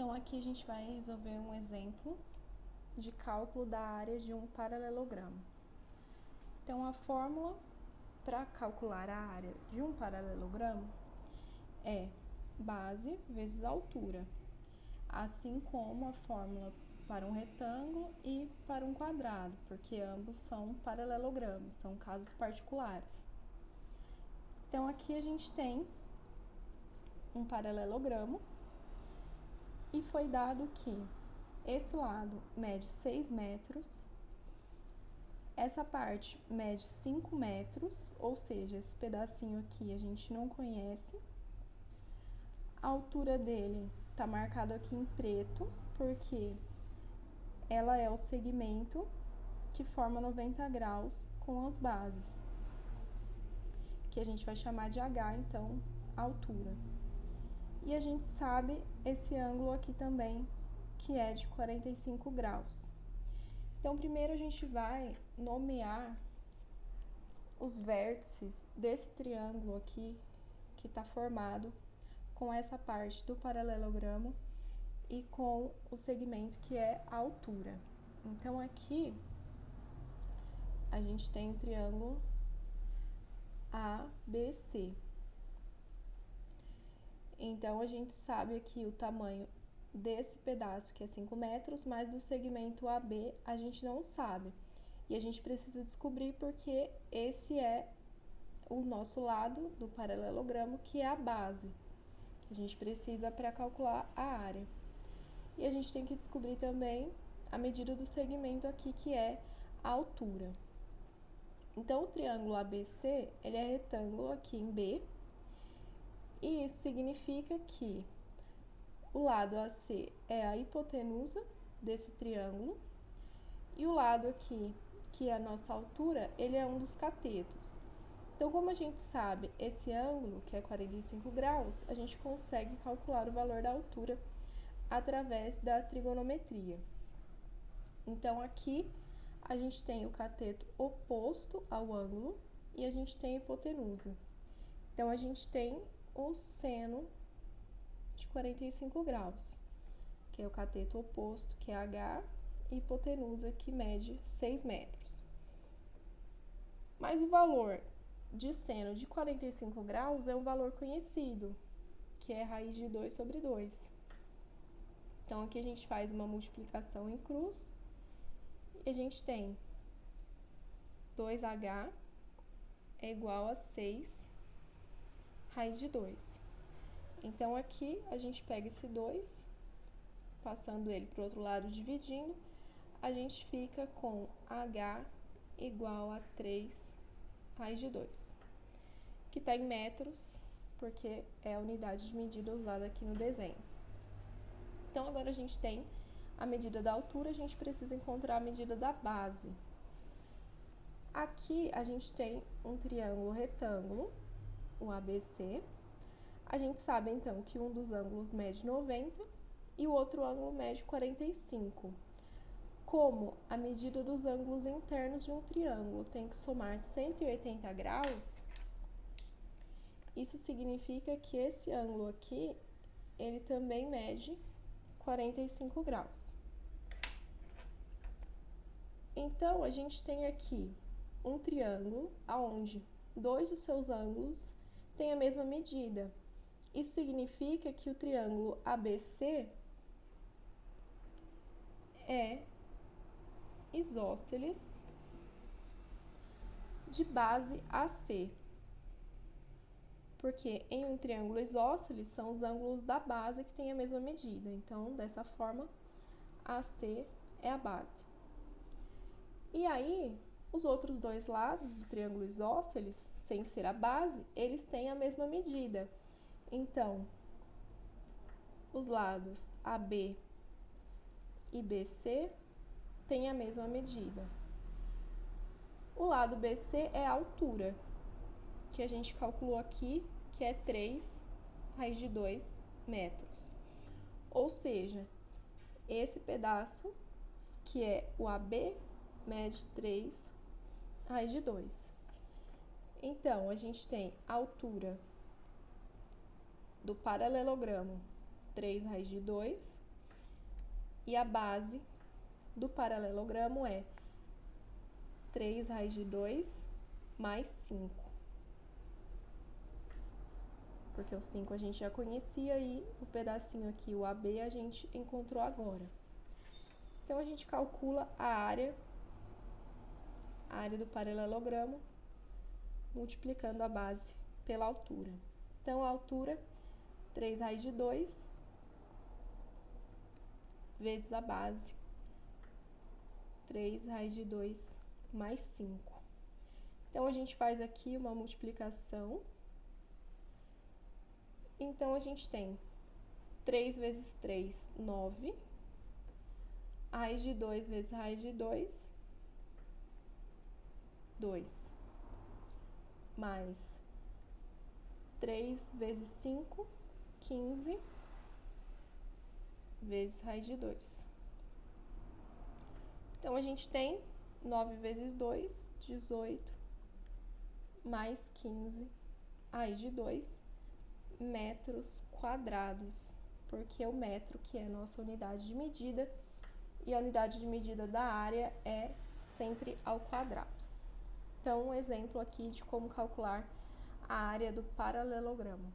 Então, aqui a gente vai resolver um exemplo de cálculo da área de um paralelogramo. Então, a fórmula para calcular a área de um paralelogramo é base vezes altura, assim como a fórmula para um retângulo e para um quadrado, porque ambos são paralelogramos, são casos particulares. Então, aqui a gente tem um paralelogramo e foi dado que esse lado mede 6 metros, essa parte mede 5 metros, ou seja, esse pedacinho aqui a gente não conhece. A altura dele está marcado aqui em preto, porque ela é o segmento que forma 90 graus com as bases, que a gente vai chamar de H, então, a altura. E a gente sabe esse ângulo aqui também, que é de 45 graus. Então, primeiro a gente vai nomear os vértices desse triângulo aqui, que está formado com essa parte do paralelogramo e com o segmento que é a altura. Então, aqui a gente tem o triângulo ABC. Então, a gente sabe aqui o tamanho desse pedaço, que é 5 metros, mas do segmento AB a gente não sabe. E a gente precisa descobrir porque esse é o nosso lado do paralelogramo, que é a base, que a gente precisa para calcular a área. E a gente tem que descobrir também a medida do segmento aqui, que é a altura. Então, o triângulo ABC, ele é retângulo aqui em B, e isso significa que o lado AC é a hipotenusa desse triângulo, e o lado aqui, que é a nossa altura, ele é um dos catetos. Então, como a gente sabe esse ângulo, que é 45 graus, a gente consegue calcular o valor da altura através da trigonometria. Então, aqui a gente tem o cateto oposto ao ângulo e a gente tem a hipotenusa. Então, a gente tem o seno de 45 graus, que é o cateto oposto, que é H, e hipotenusa, que mede 6 metros. Mas o valor de seno de 45 graus é um valor conhecido, que é raiz de 2 sobre 2. Então, aqui a gente faz uma multiplicação em cruz e a gente tem 2H é igual a 6 raiz de 2. Então, aqui a gente pega esse 2, passando ele para o outro lado, dividindo, a gente fica com H igual a 3 raiz de 2, que está em metros, porque é a unidade de medida usada aqui no desenho. Então, agora a gente tem a medida da altura, a gente precisa encontrar a medida da base. Aqui a gente tem um triângulo retângulo, o ABC. A gente sabe, então, que um dos ângulos mede 90 e o outro ângulo mede 45. Como a medida dos ângulos internos de um triângulo tem que somar 180 graus, isso significa que esse ângulo aqui, ele também mede 45 graus. Então, a gente tem aqui um triângulo onde dois dos seus ângulos têm a mesma medida. Isso significa que o triângulo ABC é isósceles de base AC. Porque em um triângulo isósceles são os ângulos da base que têm a mesma medida. Então, dessa forma, AC é a base. E aí, os outros dois lados do triângulo isósceles, sem ser a base, eles têm a mesma medida. Então, os lados AB e BC têm a mesma medida. O lado BC é a altura, que a gente calculou aqui, que é 3 raiz de 2 metros. Ou seja, esse pedaço, que é o AB, mede 3 raiz de 2. Então, a gente tem a altura do paralelogramo, 3 raiz de 2, E a base do paralelogramo é 3 raiz de 2 mais 5. Porque o 5 a gente já conhecia e o pedacinho aqui, o AB, a gente encontrou agora. Então, a gente calcula a área do paralelogramo, multiplicando a base pela altura. Então, a altura, 3 raiz de 2, vezes a base, 3 raiz de 2 mais 5. Então, a gente faz aqui uma multiplicação. Então, a gente tem 3 vezes 3, 9. Raiz de 2 vezes raiz de 2, 2. Mais 3 vezes 5, 15, vezes raiz de 2. Então, a gente tem 9 vezes 2, 18, mais 15, raiz de 2, metros quadrados, porque o metro que é a nossa unidade de medida, e a unidade de medida da área é sempre ao quadrado. Então, um exemplo aqui de como calcular a área do paralelogramo.